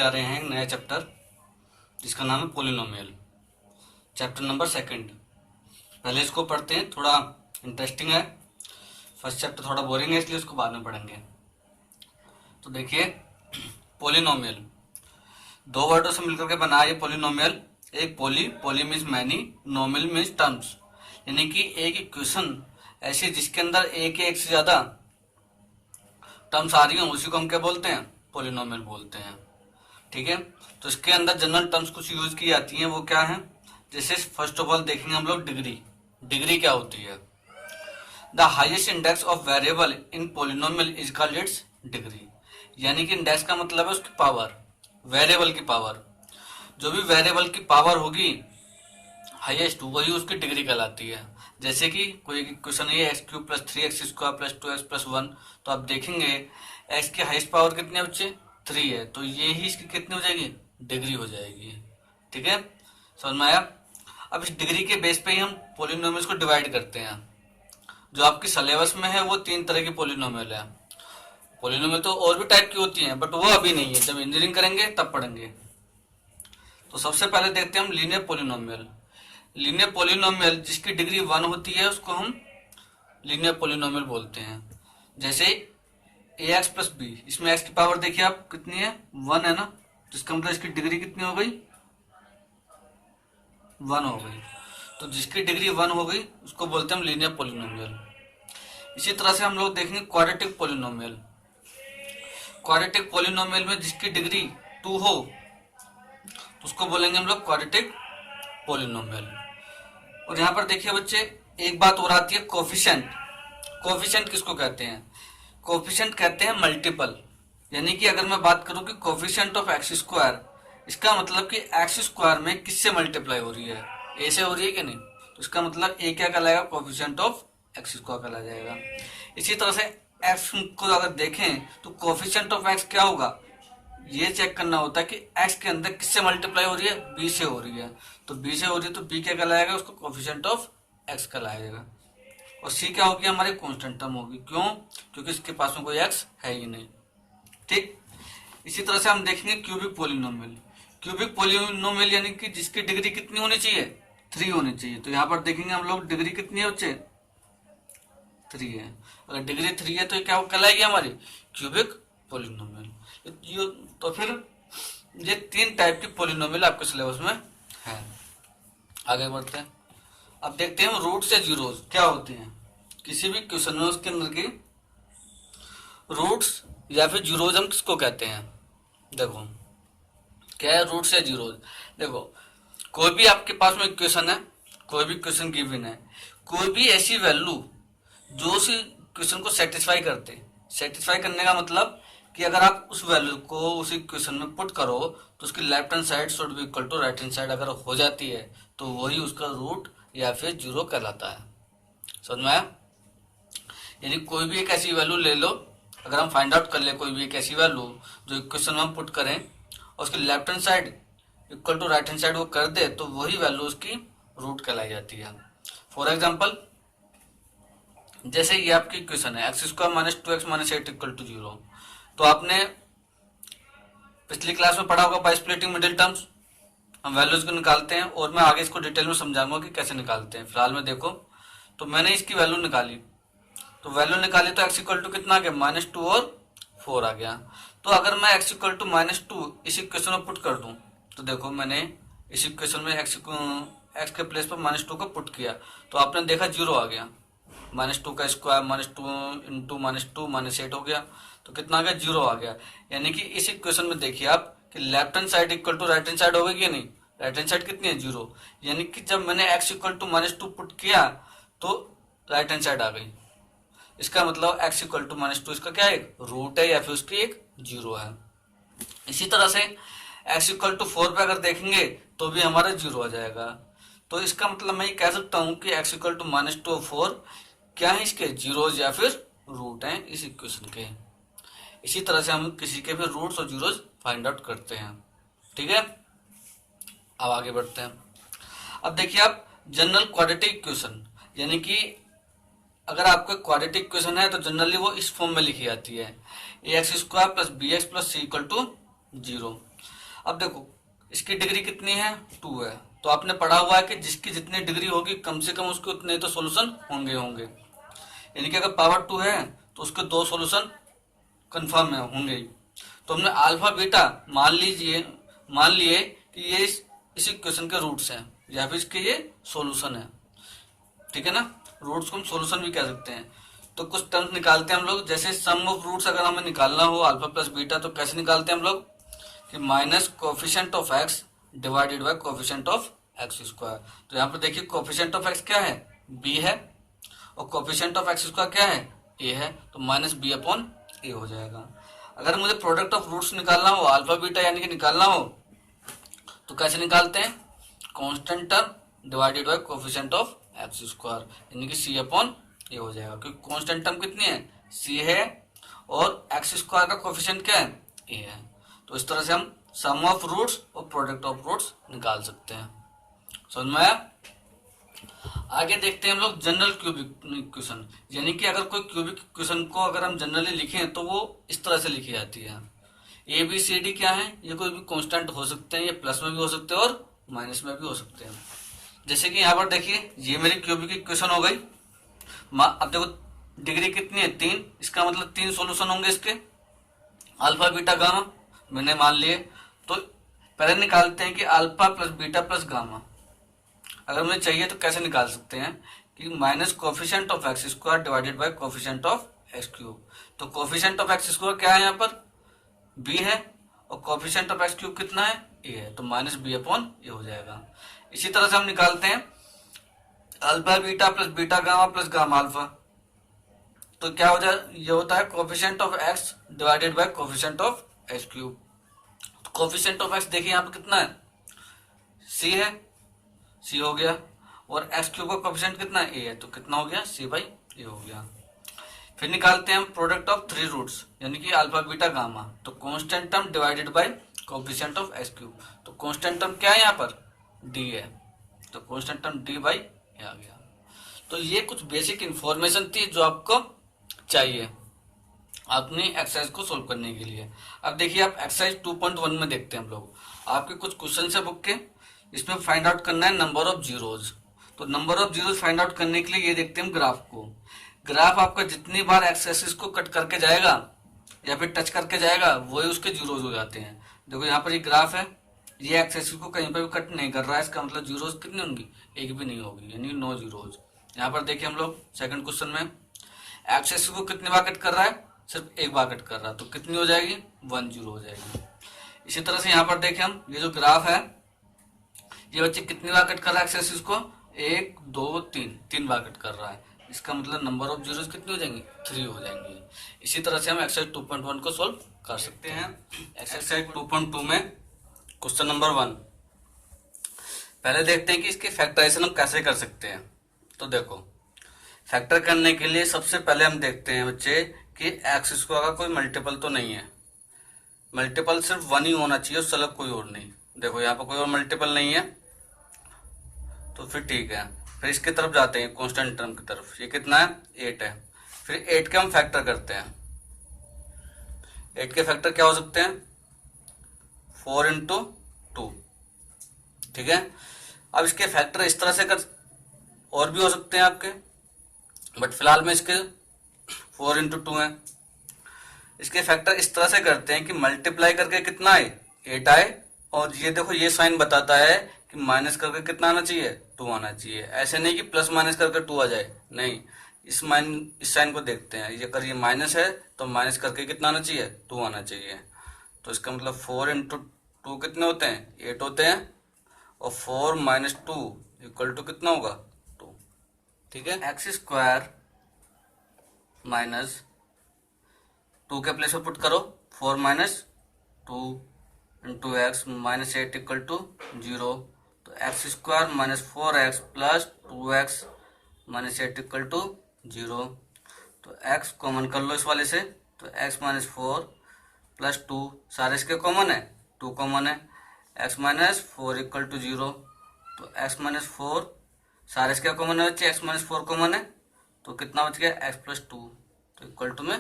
जा रहे हैं एक नया चैप्टर जिसका नाम है पोलिनोमियल, चैप्टर नंबर 2। पहले इसको पढ़ते हैं, थोड़ा इंटरेस्टिंग है। फर्स्ट चैप्टर थोड़ा बोरिंग है इसलिए उसको बाद में पढ़ेंगे। तो देखिए, पोलिनोमियल दो वर्डों से मिलकर के बना है ये पोलिनोमियल। एक पोली मीन्स मैनी, नोमियल मीन्स टर्म्स, यानी कि एक इक्वेशन ऐसी जिसके अंदर एक या एक से ज्यादा टर्म्स आ रही हैं, उसी को हम क्या बोलते हैं? पोलिनोमियल बोलते हैं। ठीक है, तो इसके अंदर जनरल टर्म्स कुछ यूज की जाती हैं, वो क्या है? जैसे फर्स्ट ऑफ ऑल देखेंगे हम लोग डिग्री। डिग्री क्या होती है? The highest index of variable in polynomial is called its degree, यानी कि इंडेक्स का मतलब है उसकी पावर, वेरिएबल की पावर। जो भी वेरिएबल की पावर होगी हाईएस्ट, वही उसकी डिग्री कहलाती है। जैसे कि कोई क्वेश्चन है x cube plus 3x² plus 2x plus 1, तो आप देखेंगे एक्स की हाईएस्ट पावर कितनी है बच्चे? 3 है, तो ये ही इसकी कितनी हो जाएगी? डिग्री हो जाएगी। ठीक है, समझ में आया? अब इस डिग्री के बेस पे ही हम पोलिनोमियल्स को डिवाइड करते हैं। जो आपकी सिलेबस में है वो 3 तरह की पोलिनोमियल है। पोलिनोमियल तो और भी टाइप की होती हैं, बट वो अभी नहीं है, जब इंजीनियरिंग करेंगे तब पढ़ेंगे। तो सबसे पहले देखते हैं हम लीनियर पोलिनोमियल। लीनियर पोलिनोमियल जिसकी डिग्री 1 होती है उसको हम लीनियर पोलिनोमियल बोलते हैं। जैसे ax प्लस बी, इसमें x की पावर देखिए आप कितनी है? 1 है ना, तो इसका मतलब इसकी डिग्री कितनी हो गई? 1 हो गई। तो जिसकी डिग्री 1 हो गई उसको बोलते हैं हम लीनियर पोलिनोमियल। इसी तरह से हम लोग देखेंगे क्वाड्रेटिक पोलिनोमियल। क्वाड्रेटिक पोलिनोमियल में जिसकी डिग्री 2 हो तो उसको बोलेंगे हम लोग क्वाड्रेटिक पोलिनोमियल। और यहाँ पर देखिए बच्चे, एक बात और आती है, कोफिशिएंट। कोफिशिएंट किसको कहते हैं? कोफिशिएंट कहते हैं मल्टीपल। यानी कि अगर मैं बात करूं कि कोफिशिएंट ऑफ x², इसका मतलब कि x² में किससे मल्टीप्लाई हो रही है? a से हो रही है कि नहीं? तो इसका मतलब a क्या कहलाएगा? कोफिशिएंट ऑफ x² कहला जाएगा। इसी तरह से x को अगर देखें तो कोफिशिएंट ऑफ x क्या होगा? ये चेक करना होता है कि x के अंदर किससे मल्टीप्लाई हो रही है? b से हो रही है। तो b से हो रही है तो b क्या कहलाएगा? उसको कोफिशिएंट ऑफ x कहलाएगा। और c क्या होगी? हमारी कांस्टेंट टर्म होगी। क्यों? क्योंकि इसके पास में कोई x है ही नहीं। ठीक, इसी तरह से हम देखेंगे क्यूबिक पोलिनोमियल। क्यूबिक पोलिनोमियल यानी कि जिसकी डिग्री कितनी होनी चाहिए? 3 होनी चाहिए। तो यहाँ पर देखेंगे हम लोग डिग्री कितनी है बच्चे? 3 है। अगर डिग्री 3 है तो क्या कहलाएगी हमारी? Cubic polynomial. तो फिर ये 3 टाइप की पोलिनोमियल आपके सिलेबस में है। आगे बढ़ते हैं, अब देखते हैं रूट्स या जीरोस क्या होते हैं। किसी भी क्वेश्चन में उसके अंदर की रूट्स या फिर जीरोज हम किसको कहते हैं? देखो क्या है रूट्स या जीरोज। देखो, कोई भी आपके पास में क्वेश्चन है, कोई भी क्वेश्चन गिवन है, कोई भी ऐसी वैल्यू जो उस क्वेश्चन को सेटिस्फाई करते। सेटिस्फाई करने का मतलब कि अगर आप उस वैल्यू को उसी क्वेश्चन में पुट करो तो उसकी left hand side should be equal to right hand side अगर हो जाती है तो वही उसका रूट या फिर जीरो कहलाता है। समझ में आया? यानी कोई भी एक ऐसी वैल्यू ले लो, अगर हम फाइंड आउट कर ले कोई भी एक ऐसी वैल्यू जो इक्वेशन में हम पुट करें और उसकी left hand side equal to right hand side वो कर दे तो वही वैल्यू उसकी रूट कहलाई जाती है। फॉर एग्जाम्पल, जैसे ये आपकी इक्वेशन है x² minus 2x minus 8 equal to 0। तो आपने पिछली क्लास में पढ़ा होगा बाय स्प्लिटिंग मिडिल टर्म्स, हम वैल्यूज को निकालते हैं और मैं आगे इसको डिटेल में समझाऊंगा कि कैसे निकालते हैं। फिलहाल में देखो, तो मैंने इसकी वैल्यू निकाली, तो वैल्यू निकाली तो x इक्वल टू कितना आ गया? -2 और 4 आ गया। तो अगर मैं x इक्वल टू -2 इस इक्वेशन में पुट कर दूं तो देखो मैंने इस इक्वेशन में x के प्लेस पर -2 को पुट किया तो आपने देखा 0 आ गया। -2 का स्क्वायर -2 इंटू -2 -8 हो गया, तो कितना आ गया? 0 आ गया। यानी कि इस इक्वेशन में देखिए आप कि left hand side equal to right hand side हो गई कि नहीं? राइट हैंड साइड कितनी है? 0। यानी कि जब मैंने x इक्वल टू -2 पुट किया तो राइट हैंड साइड आ गई। इसका मतलब x इक्वल टू -2 इसका क्या है? एक रूट है या फिर उसकी एक जीरो है। इसी तरह से x इक्वल टू 4 पे अगर देखेंगे तो भी हमारा 0 आ जाएगा। तो इसका मतलब मैं ये कह सकता हूँ कि x इक्वल टू -2 और 4 क्या है? इसके जीरोज या फिर रूट हैं इस इक्वेशन के। इसी तरह से हम किसी के भी रूट्स और जीरोज फाइंड आउट करते हैं। ठीक है, अब आगे बढ़ते हैं। अब देखिए आप जनरल क्वाड्रेटिक इक्वेशन, यानी कि अगर आपका क्वाड्रेटिक इक्वेशन है तो जनरली वो इस फॉर्म में लिखी जाती है ax² plus bx plus c equal to 0। अब देखो इसकी डिग्री कितनी है, 2 है, तो आपने पढ़ा हुआ है कि जिसकी जितनी डिग्री होगी कम से कम उसके उतने तो सोल्यूशन होंगे होंगे, यानी कि अगर पावर 2 है तो उसके 2 सोल्यूशन कंफर्म है होंगे ही। तो हमने अल्फा बीटा मान लिए कि ये इस इक्वेशन के रूट्स हैं या फिर इसके ये सॉल्यूशन है, ठीक है ना। रूट्स को हम सॉल्यूशन भी कह सकते हैं। तो कुछ टर्म्स निकालते हैं हम लोग, जैसे सम ऑफ रूट्स अगर हमें निकालना हो अल्फा प्लस बीटा तो कैसे निकालते हैं हम लोग कि minus coefficient of x divided by coefficient of x square. तो यहाँ पर देखिए कोफिशिएंट ऑफ एक्स क्या है, बी है, और कोफिशिएंट ऑफ एक्स स्क्वायर क्या है, ए है, तो माइनस बी अपॉन ए हो जाएगा। अगर मुझे प्रोडक्ट ऑफ रूट्स निकालना हो अल्फा बीटा यानी कि निकालना हो तो कैसे निकालते हैं, constant term divided by coefficient of x square यानी कि सी अपॉन ए हो जाएगा, क्योंकि कांस्टेंट टर्म कितनी है, सी है, और एक्स स्क्वायर का कोफिशिएंट क्या है, ए है। तो इस तरह से हम सम ऑफ रूट्स और प्रोडक्ट ऑफ रूट्स निकाल सकते हैं। समझ में आया। आगे देखते हैं हम लोग जनरल क्यूबिक इक्वेशन, यानी कि अगर कोई क्यूबिक इक्वेशन को अगर हम जनरली लिखें तो वो इस तरह से लिखी जाती है। ए बी सी डी क्या है, ये कोई भी कांस्टेंट हो सकते हैं, ये प्लस में भी हो सकते हैं और माइनस में भी हो सकते हैं। जैसे कि यहाँ पर देखिए ये मेरी क्यूबिक इक्वेशन हो गई। अब देखो डिग्री कितनी है, 3, इसका मतलब 3 सॉल्यूशन होंगे इसके, अल्फा बीटा गामा मैंने मान लिए। तो पहले निकालते हैं कि alpha plus beta plus gamma अगर मुझे चाहिए तो कैसे निकाल सकते हैं कि minus coefficient of x square divided by coefficient of x cube. तो कोफिशिएंट ऑफ एक्स स्क्वायर क्या है, यहाँ पर बी है, और कोफिशिएंट ऑफ एक्स क्यूब कितना है, ए है, तो माइनस बी अपॉन ए हो जाएगा। इसी तरह से हम निकालते हैं alpha beta plus beta gamma plus gamma alpha, तो क्या हो जाए, ये होता है coefficient of x divided by coefficient of x cube. तो कोफिशिएंट ऑफ एक्स देखिए यहाँ पर कितना है, सी है, सी हो गया, और एक्स क्यूब का कोफिशिएंट कितना है, ए है, तो कितना हो गया, सी बाई ए हो गया। फिर निकालते हैं हम प्रोडक्ट ऑफ 3 रूट्स यानी कि अल्फा बीटा गामा, तो constant term divided by coefficient of x cube. तो कांस्टेंट टर्म क्या है यहाँ पर, डी है, तो कांस्टेंट टर्म डी बाई ए आ गया। तो ये कुछ बेसिक इंफॉर्मेशन थी जो आपको चाहिए अपनी एक्सरसाइज को सोल्व करने के लिए। अब देखिए आप एक्सरसाइज 2.1 में देखते हैं हम लोग, आपके कुछ क्वेश्चन है बुक के, इसमें फाइंड आउट करना है नंबर ऑफ जीरोज। तो number of zeros find out करने के लिए ये देखते हैं हम ग्राफ को। ग्राफ आपका जितनी बार एक्स एक्सिस को कट करके जाएगा या फिर टच करके जाएगा वही उसके जीरोज हो जाते हैं। देखो यहाँ पर ये ग्राफ है, ये एक्स एक्सिस को कहीं पर भी कट नहीं कर रहा है, इसका मतलब जीरोज कितनी होंगी, एक भी नहीं होगी, यानी 9 जीरोज। यहाँ पर देखिए हम लोग सेकंड क्वेश्चन में एक्स एक्सिस को कितनी बार कट कर रहा है, सिर्फ एक बार कट कर रहा है, तो कितनी हो जाएगी, 1 जीरो हो जाएगी। इसी तरह से यहाँ पर देखें हम, ये जो ग्राफ है ये बच्चे कितनी बार कट कर रहा है एक्स एक्सिस को, 1 2 3 बार कट कर रहा है, इसका मतलब नंबर ऑफ जीरोज कितनी हो जाएंगी, 3 हो जाएंगी। इसी तरह से हम एक्सरसाइज 2.1 को सोल्व कर सकते हैं। एक्सरसाइज 2.2 में क्वेश्चन नंबर 1 पहले देखते हैं कि इसके फैक्टराइजेशन हम कैसे कर सकते हैं। तो देखो फैक्टर करने के लिए सबसे पहले हम देखते हैं बच्चे कि एक्स स्क्वायर का कोई मल्टीपल तो नहीं है, मल्टीपल सिर्फ 1 ही होना चाहिए, उससे अलग कोई और नहीं। देखो यहाँ पर कोई और मल्टीपल नहीं है तो फिर ठीक है। फिर इसकी तरफ जाते हैं कांस्टेंट टर्म की तरफ, ये कितना है, 8 है। फिर 8 के हम फैक्टर करते हैं, 8 के फैक्टर क्या हो सकते हैं, 4 इंटू 2, ठीक है। अब इसके फैक्टर इस तरह से कर और भी हो सकते हैं आपके, बट फिलहाल में इसके 4 इंटू 2 है। इसके फैक्टर इस तरह से करते हैं कि मल्टीप्लाई करके कितना आए, 8 आए, और ये देखो ये साइन बताता है कि माइनस करके कितना आना चाहिए, 2 आना चाहिए। ऐसे नहीं कि प्लस माइनस करके 2 आ जाए, नहीं, इस साइन को देखते हैं, ये अगर ये माइनस है तो माइनस करके कितना आना चाहिए, 2 आना चाहिए। तो इसका मतलब 4 इंटू 2 कितने होते हैं, 8 होते हैं, और 4 माइनस 2 इक्वल टू कितना होगा, 2, ठीक है। एक्स स्क्वायर माइनस 2 के प्लेस में पुट करो, 4 minus 2 into x minus 8 equal to 0। तो x square minus 4x plus 2x minus 8 equal to 0। तो x कॉमन कर लो इस वाले से, तो x माइनस 4 प्लस 2 सारे इसके कॉमन है, 2 कॉमन है, x माइनस 4 इक्वल टू 0। तो x माइनस 4 सारे इसके कॉमन है बच्चे, x माइनस 4 कॉमन है, तो कितना बच गया, x प्लस 2, तो इक्वल टू में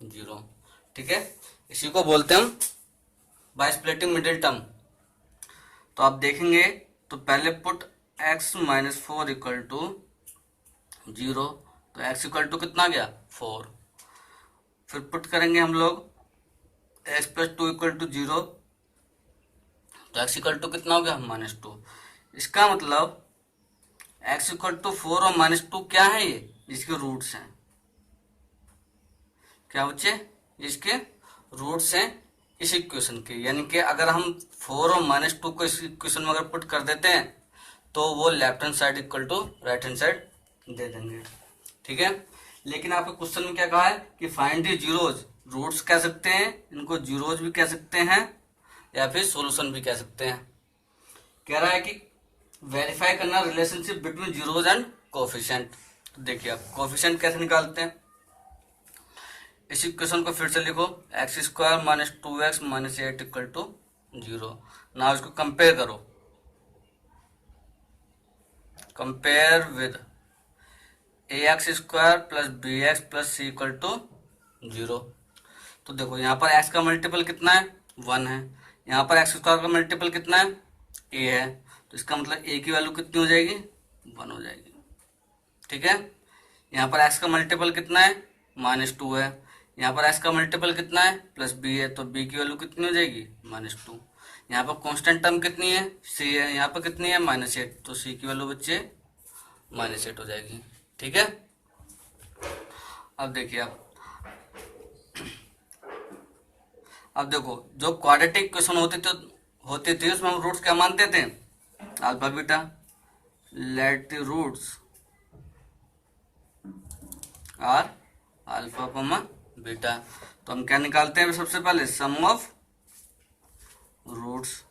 0, ठीक है। इसी को बोलते हैं हम बाय स्प्लिटिंग मिडिल टर्म, तो आप देखेंगे तो पहले put x minus 4 equal to 0, तो x इक्वल टू कितना गया 4। फिर पुट करेंगे हम लोग x प्लस 2 इक्वल टू 0, तो x इक्वल टू कितना हो गया -2। इसका मतलब x इक्वल टू 4 और -2 क्या है, ये इसके रूट्स हैं। क्या बच्चे, इसके रूट्स हैं इस इक्वेशन के। यानी कि अगर हम 4 और -2 को इस इक्वेशन में अगर पुट कर देते हैं तो वो left hand side equal to right hand side दे देंगे। ठीक है, लेकिन आपके क्वेश्चन में क्या कहा है कि फाइंड द जीरोज, रूट्स कह सकते हैं, इनको जीरोज भी कह सकते हैं या फिर सॉल्यूशन भी कह सकते हैं। कह रहा है कि वेरीफाई करना relationship between zeros and coefficient. तो देखिए आप कोफिशिएंट कैसे निकालते हैं, इस इक्वेशन को फिर से लिखो, x square minus 2x minus 8 equal to 0। ना इसको कंपेयर करो, compare with ax square plus b x plus c equal to 0। तो देखो यहाँ पर x का मल्टीपल कितना है 1 है, यहाँ पर एक्स स्क्वायर का मल्टीपल कितना है a है, तो इसका मतलब a की वैल्यू कितनी हो जाएगी 1 हो जाएगी। ठीक है, यहाँ पर x का मल्टीपल कितना है -2 है, यहाँ पर x का मल्टीपल कितना है +b है, तो b की वैल्यू कितनी हो जाएगी -2। यहाँ पर कांस्टेंट टर्म कितनी है c है, यहाँ पर कितनी है -8, तो c की वैल्यू बच्चे -8 हो जाएगी। ठीक है, अब देखिए अब देखो जो क्वाड्रेटिक इक्वेशन होती थी उसमें हम रूट्स क्या मानते थे, alpha beta. Let the roots are alpha comma beta, तो हम क्या निकालते हैं सबसे पहले सम ऑफ रूट्स।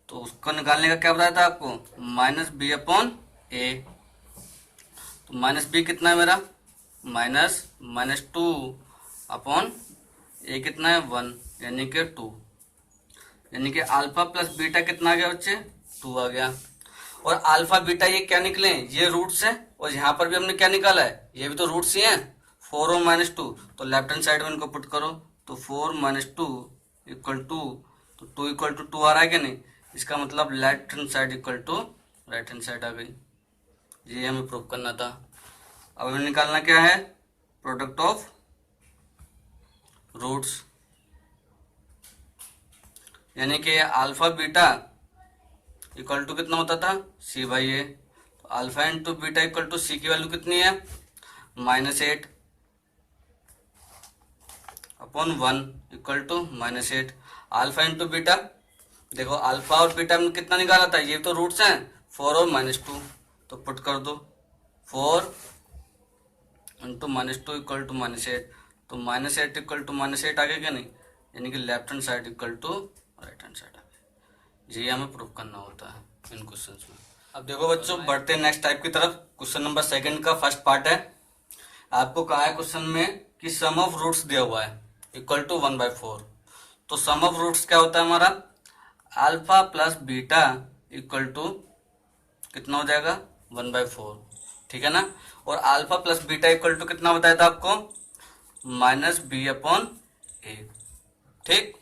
तो उसको निकालने का क्या बताया था आपको, -b अपॉन a। तो -b कितना है मेरा -2 अपॉन a कितना है 1, यानी कि 2, यानी कि अल्फा प्लस बीटा कितना आ गया बच्चे 2 आ गया। और अल्फा बीटा ये क्या निकले, ये रूट्स है, और यहाँ पर भी हमने क्या निकाला है, ये भी तो रूट्स ही हैं 4 और -2। तो लेफ्ट हैंड साइड में इनको पुट करो, तो 4 - 2 इक्वल टू, तो 2 इक्वल टू 2 आ रहा है कि नहीं, इसका मतलब left hand side equal to right hand side आ गई। ये हमें प्रूव करना था। अब हमें निकालना क्या है, प्रोडक्ट ऑफ रूट्स, यानी कि अल्फा बीटा इक्वल टू कितना होता था c/a। तो alpha into beta equal to c की वैल्यू कितनी है -8 upon 1 equal to -8। Alpha into beta, देखो अल्फा और बीटा में कितना निकाला था, ये तो रूट्स हैं 4 और -2, तो पुट कर दो 4 इंटू -2 इक्वल टू -8, तो -8 इक्वल टू -8 आ गया क्या नहीं, यानी कि left hand side equal to right hand side आ गया। ये हमें प्रूव करना होता है इन क्वेश्चंस में। अब देखो बच्चों बढ़ते हैं नेक्स्ट टाइप की तरफ। क्वेश्चन नंबर 2 का फर्स्ट पार्ट है। आपको कहा है क्वेश्चन में कि सम ऑफ रूट्स दिया हुआ है इक्वल टू 1/4। तो सम ऑफ रूट्स क्या होता है हमारा, alpha plus beta equal to कितना हो जाएगा 1/4। ठीक है ना, और alpha plus beta equal to कितना बताया था आपको -b अपॉन a। ठीक,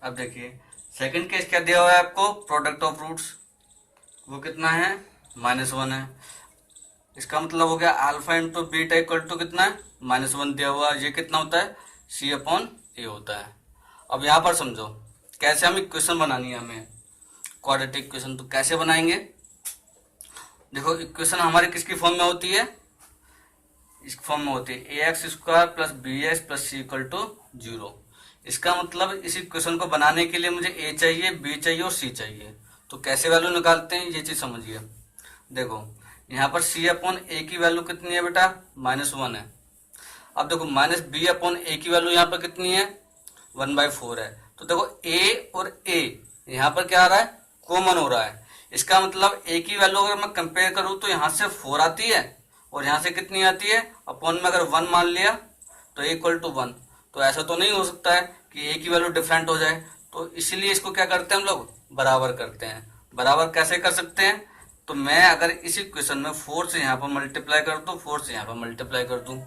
अब देखिए सेकंड केस क्या दिया हुआ है आपको, प्रोडक्ट ऑफ रूट्स, वो कितना है -1 है। इसका मतलब हो गया alpha into beta equal to कितना है -1 दिया हुआ, ये कितना होता है c अपॉन a होता है। अब यहाँ पर समझो कैसे हम इक्वेशन बनानी है हमें, क्वाड्रेटिक इक्वेशन। तो कैसे बनाएंगे, देखो इक्वेशन हमारी किसकी फॉर्म में होती है, इस फॉर्म में होती है ax square plus b x plus c equal to 0। इसका मतलब इस इक्वेशन को बनाने के लिए मुझे a चाहिए, b चाहिए और c चाहिए। तो कैसे वैल्यू निकालते हैं ये चीज समझिए। देखो यहाँ पर c अपॉन a की वैल्यू कितनी है बेटा -1 है। अब देखो -b अपॉन a की वैल्यू यहाँ पर कितनी है 1/4 है। तो देखो a और a यहाँ पर क्या आ रहा है कॉमन हो रहा है। इसका मतलब a की वैल्यू अगर मैं कंपेयर करूँ तो यहाँ से 4 आती है और यहाँ से कितनी आती है, अपॉन में अगर 1 मान लिया तो a इक्वल टू 1। तो ऐसा तो नहीं हो सकता है कि a की वैल्यू डिफरेंट हो जाए, तो इसीलिए इसको क्या करते हैं हम लोग बराबर करते हैं। बराबर कैसे कर सकते हैं, तो मैं अगर इस इक्वेशन में 4 से यहाँ पर मल्टीप्लाई कर दूँ, 4 से यहाँ पर मल्टीप्लाई कर दूँ,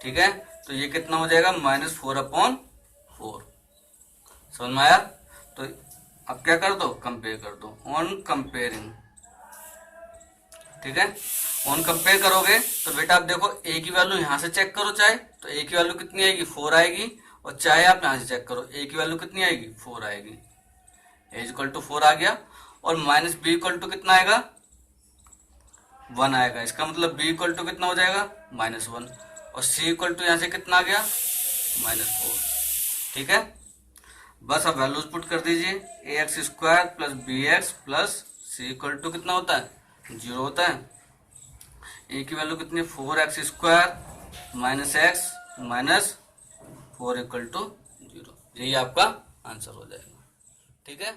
ठीक है, तो ये कितना हो जाएगा -4 अपॉन 4। समझ में आया। तो अब क्या कर दो, कंपेयर कर दो, ऑन कंपेयरिंग। ठीक है, ऑन कंपेयर करोगे तो बेटा आप देखो ए की वैल्यू यहां से चेक करो चाहे, तो ए की वैल्यू कितनी आएगी, 4 आएगी, और चाहे आप यहां से चेक करो ए की वैल्यू कितनी आएगी, 4 आएगी। ए इक्वल टू 4 आ गया, और माइनस बी इक्वल टू कितना आएगा, 1 आएगा। इसका मतलब बी इक्वल टू कितना हो जाएगा, -1, और सी इक्वल टू यहां से कितना आ गया, -4। ठीक है, बस अब वैल्यूज पुट कर दीजिए, a x square plus b x plus c equal to कितना होता है, 0 होता है। ए की वैल्यू कितनी, 4x square minus x minus 4 equal to 0। यही आपका आंसर हो जाएगा। ठीक है।